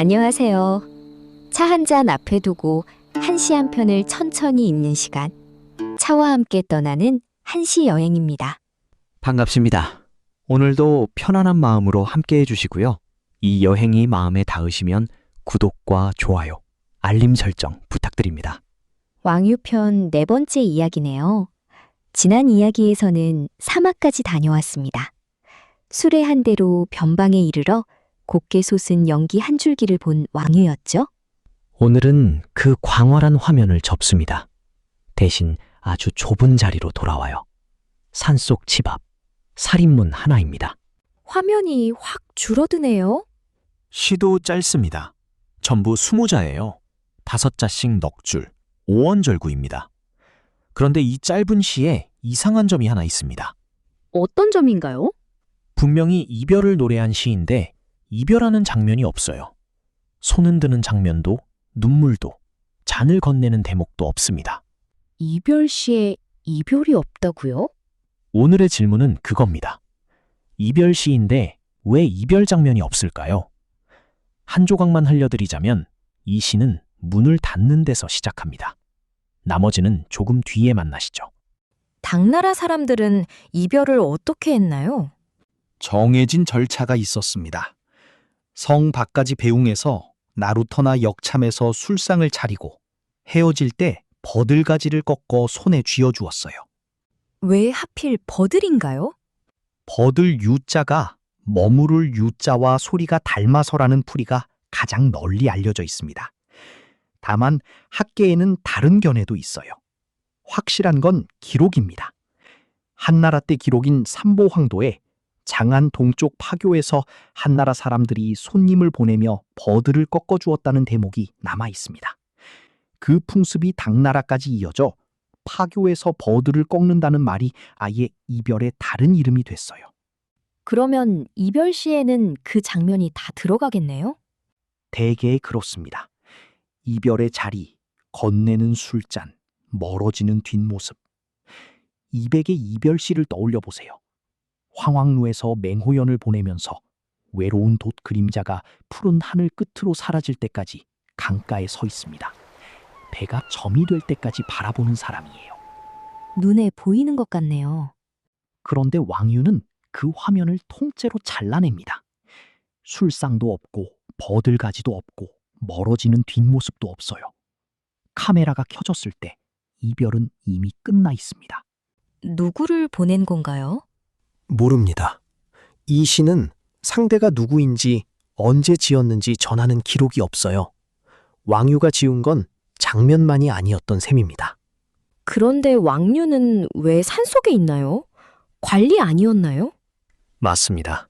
안녕하세요. 차 한 잔 앞에 두고 한시 한 편을 천천히 읽는 시간. 차와 함께 떠나는 한시 여행입니다. 반갑습니다. 오늘도 편안한 마음으로 함께 해주시고요. 이 여행이 마음에 닿으시면 구독과 좋아요, 알림 설정 부탁드립니다. 왕유편 네 번째 이야기네요. 지난 이야기에서는 사막까지 다녀왔습니다. 수레 한 대로 변방에 이르러 곱게 솟은 연기 한 줄기를 본 왕유였죠. 오늘은 그 광활한 화면을 접습니다. 대신 아주 좁은 자리로 돌아와요. 산속 집 앞, 살인문 하나입니다. 화면이 확 줄어드네요. 시도 짧습니다. 전부 20자예요. 5자씩 넉 줄, 5원절구입니다. 그런데 이 짧은 시에 이상한 점이 하나 있습니다. 어떤 점인가요? 분명히 이별을 노래한 시인데 이별하는 장면이 없어요. 손은 드는 장면도, 눈물도, 잔을 건네는 대목도 없습니다. 이별시에 이별이 없다고요? 오늘의 질문은 그겁니다. 이별 시인데 왜 이별 장면이 없을까요? 한 조각만 흘려드리자면 이 시는 문을 닫는 데서 시작합니다. 나머지는 조금 뒤에 만나시죠. 당나라 사람들은 이별을 어떻게 했나요? 정해진 절차가 있었습니다. 성 밖까지 배웅해서 나루터나 역참에서 술상을 차리고 헤어질 때 버들가지를 꺾어 손에 쥐어주었어요. 왜 하필 버들인가요? 버들 유자가 머무를 유자와 소리가 닮아서라는 풀이가 가장 널리 알려져 있습니다. 다만 학계에는 다른 견해도 있어요. 확실한 건 기록입니다. 한나라 때 기록인 삼보황도에 장안 동쪽 파교에서 한나라 사람들이 손님을 보내며 버들을 꺾어주었다는 대목이 남아 있습니다. 그 풍습이 당나라까지 이어져 파교에서 버들을 꺾는다는 말이 아예 이별의 다른 이름이 됐어요. 그러면 이별시에는 그 장면이 다 들어가겠네요? 대개 그렇습니다. 이별의 자리, 건네는 술잔, 멀어지는 뒷모습. 이백의 이별시를 떠올려 보세요. 황황루에서 맹호연을 보내면서 외로운 돛 그림자가 푸른 하늘 끝으로 사라질 때까지 강가에 서 있습니다. 배가 점이 될 때까지 바라보는 사람이에요. 눈에 보이는 것 같네요. 그런데 왕유는 그 화면을 통째로 잘라냅니다. 술상도 없고 버들가지도 없고 멀어지는 뒷모습도 없어요. 카메라가 켜졌을 때 이별은 이미 끝나 있습니다. 누구를 보낸 건가요? 모릅니다. 이 시는 상대가 누구인지 언제 지었는지 전하는 기록이 없어요. 왕유가 지은 건 장면만이 아니었던 셈입니다. 그런데 왕류는 왜 산속에 있나요? 관리 아니었나요? 맞습니다.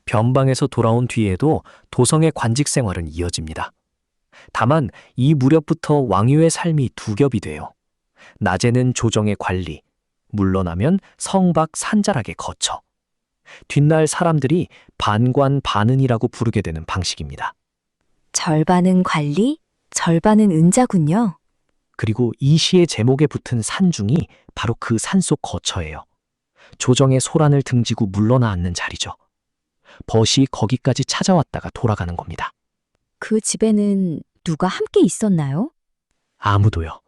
변방에서 돌아온 뒤에도 도성의 관직 생활은 이어집니다. 다만 이 무렵부터 왕유의 삶이 두 겹이 돼요. 낮에는 조정의 관리, 물러나면 성 밖 산자락의 거처. 뒷날 사람들이 반관 반은이라고 부르게 되는 방식입니다. 절반은 관리, 절반은 은자군요. 그리고 이 시의 제목에 붙은 산중이 바로 그 산속 거처예요. 조정의 소란을 등지고 물러나 앉는 자리죠. 벗이 거기까지 찾아왔다가 돌아가는 겁니다. 그 집에는 누가 함께 있었나요? 아무도요.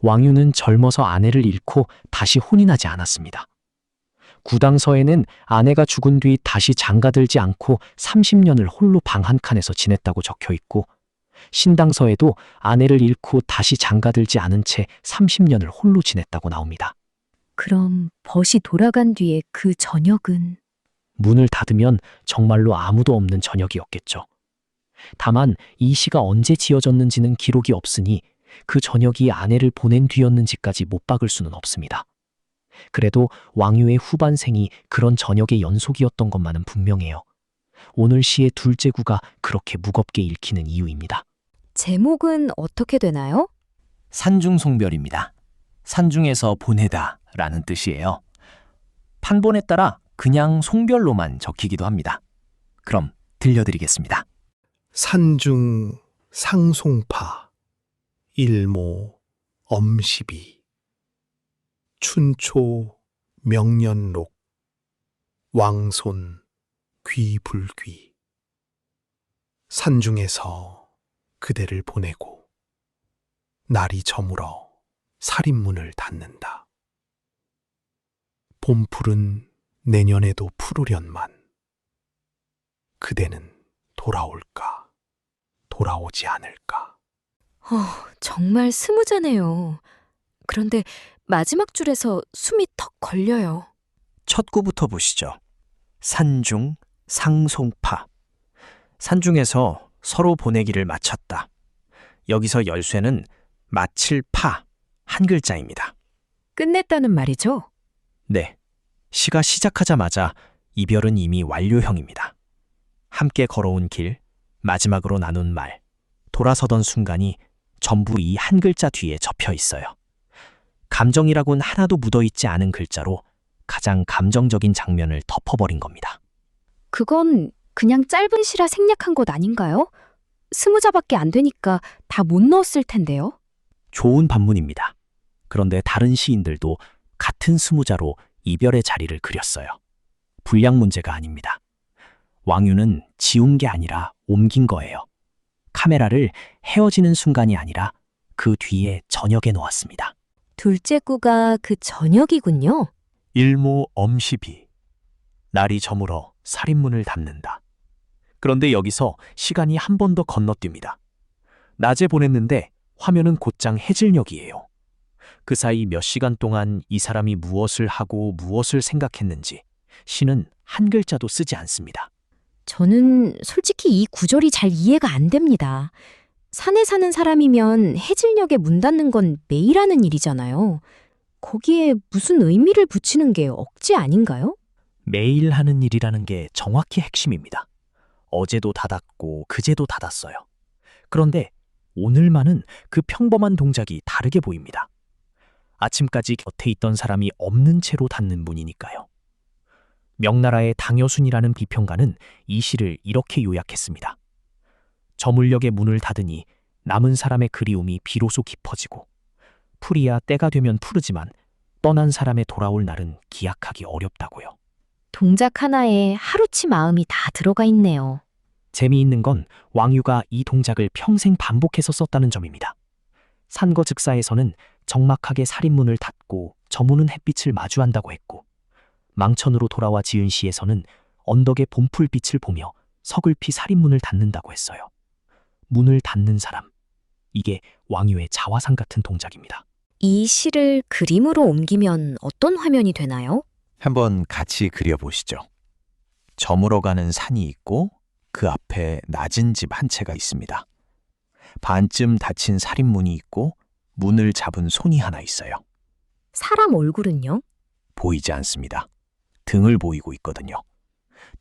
왕유는 젊어서 아내를 잃고 다시 혼인하지 않았습니다. 구당서에는 아내가 죽은 뒤 다시 장가들지 않고 30년을 홀로 방 한 칸에서 지냈다고 적혀 있고, 신당서에도 아내를 잃고 다시 장가들지 않은 채 30년을 홀로 지냈다고 나옵니다. 그럼 벗이 돌아간 뒤에 그 저녁은? 문을 닫으면 정말로 아무도 없는 저녁이었겠죠. 다만 이 시가 언제 지어졌는지는 기록이 없으니 그 저녁이 아내를 보낸 뒤였는지까지 못 박을 수는 없습니다. 그래도 왕유의 후반생이 그런 저녁의 연속이었던 것만은 분명해요. 오늘 시의 둘째 구가 그렇게 무겁게 읽히는 이유입니다. 제목은 어떻게 되나요? 산중송별입니다. 산중에서 보내다 라는 뜻이에요. 판본에 따라 그냥 송별로만 적히기도 합니다. 그럼 들려드리겠습니다. 산중 상송파 일모 엄시비 춘초 명년록 왕손 귀불귀 산중에서 그대를 보내고 날이 저물어 살인문을 닫는다. 봄풀은 내년에도 푸르련만 그대는 돌아올까, 돌아오지 않을까. 정말 스무자네요. 그런데 마지막 줄에서 숨이 턱 걸려요. 첫 구부터 보시죠. 산중, 상송파. 산중에서 서로 보내기를 마쳤다. 여기서 열쇠는 마칠 파, 한 글자입니다. 끝냈다는 말이죠? 네. 시가 시작하자마자 이별은 이미 완료형입니다. 함께 걸어온 길, 마지막으로 나눈 말, 돌아서던 순간이 전부 이 한 글자 뒤에 접혀 있어요. 감정이라곤 하나도 묻어있지 않은 글자로 가장 감정적인 장면을 덮어버린 겁니다. 그건 그냥 짧은 시라 생략한 것 아닌가요? 스무자밖에 안 되니까 다 못 넣었을 텐데요. 좋은 반문입니다. 그런데 다른 시인들도 같은 스무자로 이별의 자리를 그렸어요. 분량 문제가 아닙니다. 왕유는 지운 게 아니라 옮긴 거예요. 카메라를 헤어지는 순간이 아니라 그 뒤에 저녁에 놓았습니다. 둘째 구가 그 저녁이군요. 일모 엄시비. 날이 저물어 살인문을 닫는다. 그런데 여기서 시간이 한 번 더 건너뜁니다. 낮에 보냈는데 화면은 곧장 해질녘이에요. 그 사이 몇 시간 동안 이 사람이 무엇을 하고 무엇을 생각했는지 시는 한 글자도 쓰지 않습니다. 저는 솔직히 이 구절이 잘 이해가 안 됩니다. 산에 사는 사람이면 해질녘에 문 닫는 건 매일 하는 일이잖아요. 거기에 무슨 의미를 붙이는 게 억지 아닌가요? 매일 하는 일이라는 게 정확히 핵심입니다. 어제도 닫았고 그제도 닫았어요. 그런데 오늘만은 그 평범한 동작이 다르게 보입니다. 아침까지 곁에 있던 사람이 없는 채로 닫는 문이니까요. 명나라의 당여순이라는 비평가는 이 시를 이렇게 요약했습니다. 저물녘의 문을 닫으니 남은 사람의 그리움이 비로소 깊어지고 풀이야 때가 되면 푸르지만 떠난 사람의 돌아올 날은 기약하기 어렵다고요. 동작 하나에 하루치 마음이 다 들어가 있네요. 재미있는 건 왕유가 이 동작을 평생 반복해서 썼다는 점입니다. 산거즉사에서는 적막하게 살인문을 닫고 저무는 햇빛을 마주한다고 했고, 망천으로 돌아와 지은 시에서는 언덕의 봄풀빛을 보며 서글피 살인문을 닫는다고 했어요. 문을 닫는 사람, 이게 왕유의 자화상 같은 동작입니다. 이 시를 그림으로 옮기면 어떤 화면이 되나요? 한번 같이 그려보시죠. 저물어가는 산이 있고 그 앞에 낮은 집 한 채가 있습니다. 반쯤 닫힌 살인문이 있고 문을 잡은 손이 하나 있어요. 사람 얼굴은요? 보이지 않습니다. 등을 보이고 있거든요.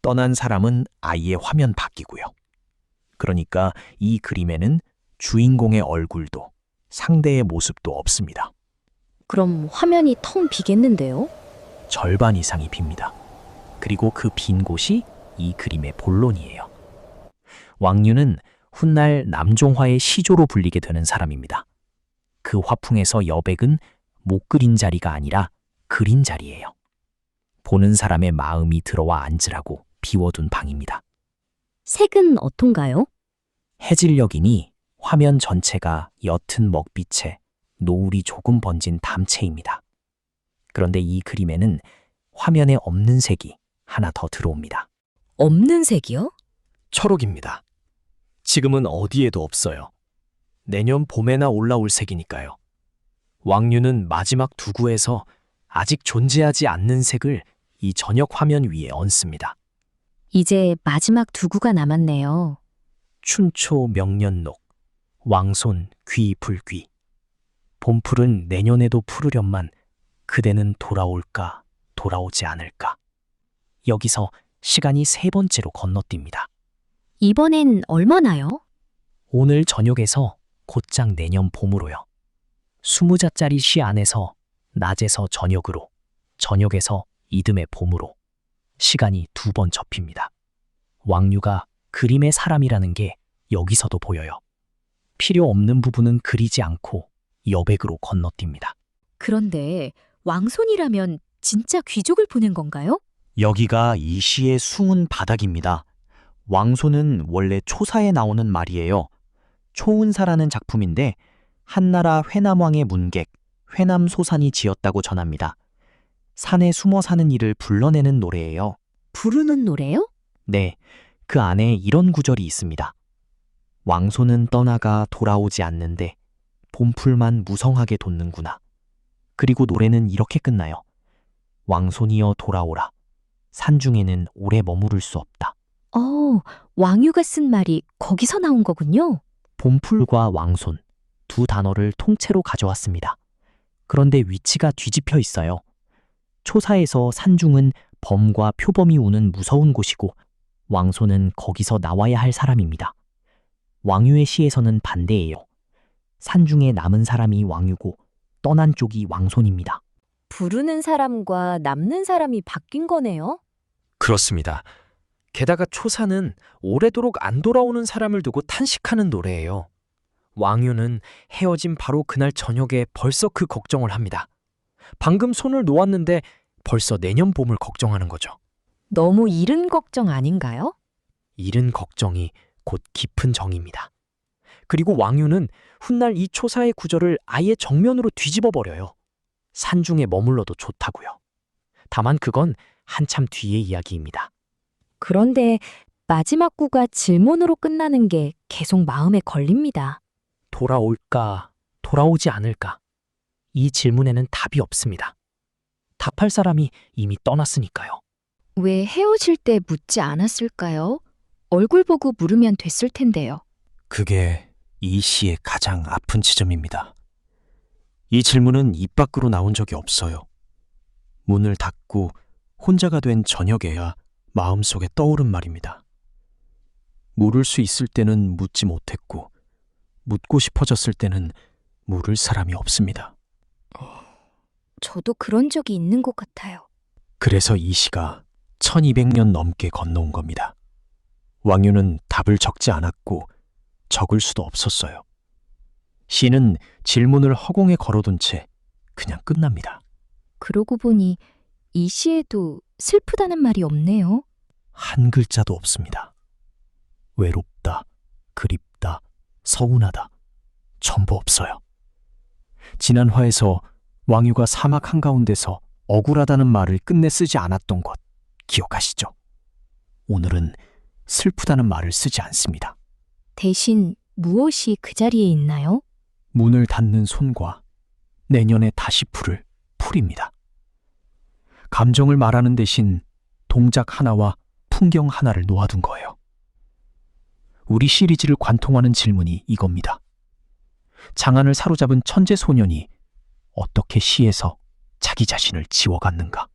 떠난 사람은 아예 화면 바뀌고요. 그러니까 이 그림에는 주인공의 얼굴도 상대의 모습도 없습니다. 그럼 화면이 텅 비겠는데요? 절반 이상이 빕니다. 그리고 그 빈 곳이 이 그림의 본론이에요. 왕유는 훗날 남종화의 시조로 불리게 되는 사람입니다. 그 화풍에서 여백은 못 그린 자리가 아니라 그린 자리예요. 보는 사람의 마음이 들어와 앉으라고 비워둔 방입니다. 색은 어떤가요? 해질녘이니 화면 전체가 옅은 먹빛에 노을이 조금 번진 담채입니다. 그런데 이 그림에는 화면에 없는 색이 하나 더 들어옵니다. 없는 색이요? 초록입니다. 지금은 어디에도 없어요. 내년 봄에나 올라올 색이니까요. 왕유는 마지막 두 구에서 아직 존재하지 않는 색을 이 저녁 화면 위에 얹습니다. 이제 마지막 두 구가 남았네요. 춘초 명년록, 왕손 귀불귀. 봄풀은 내년에도 푸르련만 그대는 돌아올까, 돌아오지 않을까. 여기서 시간이 세 번째로 건너뜁니다. 이번엔 얼마나요? 오늘 저녁에서 곧장 내년 봄으로요. 20자짜리 시 안에서 낮에서 저녁으로, 저녁에서 이듬해 봄으로 시간이 두 번 접힙니다. 왕유가 그림의 사람이라는 게 여기서도 보여요. 필요 없는 부분은 그리지 않고 여백으로 건너뜁니다. 그런데 왕손이라면 진짜 귀족을 보낸 건가요? 여기가 이 시의 숨은 바닥입니다. 왕소는 원래 초사에 나오는 말이에요. 초운사라는 작품인데 한나라 회남왕의 문객 회남소산이 지었다고 전합니다. 산에 숨어 사는 이를 불러내는 노래예요. 부르는 노래요? 네, 그 안에 이런 구절이 있습니다. 왕소는 떠나가 돌아오지 않는데 봄풀만 무성하게 돋는구나. 그리고 노래는 이렇게 끝나요. 왕손이여 돌아오라. 산중에는 오래 머무를 수 없다. 왕유가 쓴 말이 거기서 나온 거군요. 봄풀과 왕손 두 단어를 통째로 가져왔습니다. 그런데 위치가 뒤집혀 있어요. 초사에서 산중은 범과 표범이 우는 무서운 곳이고 왕손은 거기서 나와야 할 사람입니다. 왕유의 시에서는 반대예요. 산중에 남은 사람이 왕유고 떠난 쪽이 왕손입니다. 부르는 사람과 남는 사람이 바뀐 거네요. 그렇습니다. 게다가 초사는 오래도록 안 돌아오는 사람을 두고 탄식하는 노래예요. 왕유는 헤어진 바로 그날 저녁에 벌써 그 걱정을 합니다. 방금 손을 놓았는데 벌써 내년 봄을 걱정하는 거죠. 너무 이른 걱정 아닌가요? 이른 걱정이 곧 깊은 정입니다. 그리고 왕유는 훗날 이 초사의 구절을 아예 정면으로 뒤집어 버려요. 산중에 머물러도 좋다고요. 다만 그건 한참 뒤의 이야기입니다. 그런데 마지막 구가 질문으로 끝나는 게 계속 마음에 걸립니다. 돌아올까, 돌아오지 않을까? 이 질문에는 답이 없습니다. 답할 사람이 이미 떠났으니까요. 왜 헤어질 때 묻지 않았을까요? 얼굴 보고 물으면 됐을 텐데요. 그게 이 시의 가장 아픈 지점입니다. 이 질문은 입 밖으로 나온 적이 없어요. 문을 닫고 혼자가 된 저녁에야 마음속에 떠오른 말입니다. 물을 수 있을 때는 묻지 못했고 묻고 싶어졌을 때는 물을 사람이 없습니다. 저도 그런 적이 있는 것 같아요. 그래서 이 시가 1200년 넘게 건너온 겁니다. 왕유는 답을 적지 않았고 적을 수도 없었어요. 시는 질문을 허공에 걸어둔 채 그냥 끝납니다. 그러고 보니 이 시에도 슬프다는 말이 없네요. 한 글자도 없습니다. 외롭다, 그립다, 서운하다, 전부 없어요. 지난 화에서 왕유가 사막 한가운데서 억울하다는 말을 끝내 쓰지 않았던 것 기억하시죠? 오늘은 슬프다는 말을 쓰지 않습니다. 대신 무엇이 그 자리에 있나요? 문을 닫는 손과 내년에 다시 풀을 풀입니다. 감정을 말하는 대신 동작 하나와 풍경 하나를 놓아둔 거예요. 우리 시리즈를 관통하는 질문이 이겁니다. 장안을 사로잡은 천재 소년이 어떻게 시에서 자기 자신을 지워갔는가?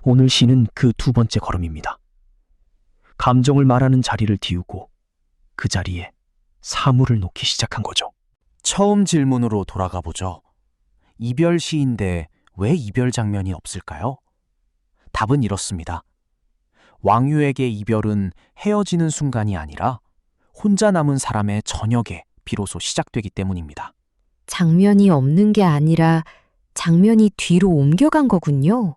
오늘 시는 그 두 번째 걸음입니다. 감정을 말하는 자리를 띄우고 그 자리에 사물을 놓기 시작한 거죠. 처음 질문으로 돌아가 보죠. 이별 시인데 왜 이별 장면이 없을까요? 답은 이렇습니다. 왕유에게 이별은 헤어지는 순간이 아니라 혼자 남은 사람의 저녁에 비로소 시작되기 때문입니다. 장면이 없는 게 아니라 장면이 뒤로 옮겨간 거군요.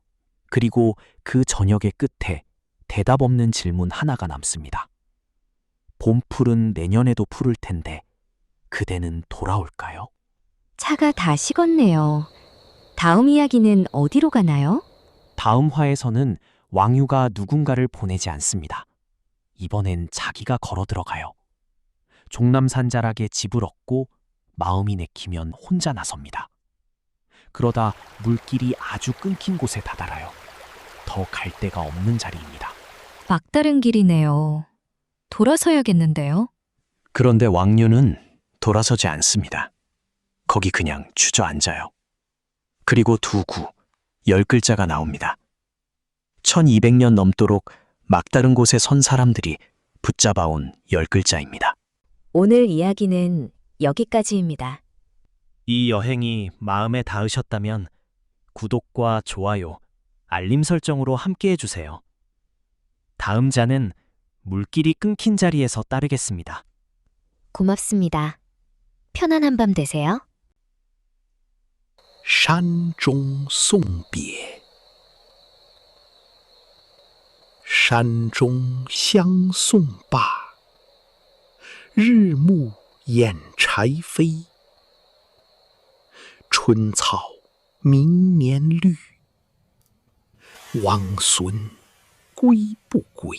그리고 그 저녁의 끝에 대답 없는 질문 하나가 남습니다. 봄풀은 내년에도 푸를 텐데 그대는 돌아올까요? 차가 다 식었네요. 다음 이야기는 어디로 가나요? 다음 화에서는 왕유가 누군가를 보내지 않습니다. 이번엔 자기가 걸어 들어가요. 종남산자락에 집을 얻고 마음이 내키면 혼자 나섭니다. 그러다 물길이 아주 끊긴 곳에 다다라요. 더 갈 데가 없는 자리입니다. 막다른 길이네요. 돌아서야겠는데요. 그런데 왕유는 돌아서지 않습니다. 거기 그냥 주저앉아요. 그리고 두 구, 10글자가 나옵니다. 1200년 넘도록 막다른 곳에 선 사람들이 붙잡아온 10글자입니다. 오늘 이야기는 여기까지입니다. 이 여행이 마음에 닿으셨다면 구독과 좋아요, 알림 설정으로 함께 해주세요. 다음 자는 물길이 끊긴 자리에서 따르겠습니다. 고맙습니다. 편안한 밤 되세요. 山中送别，山中相送罢，日暮掩柴扉。春草明年绿，王孙归不归？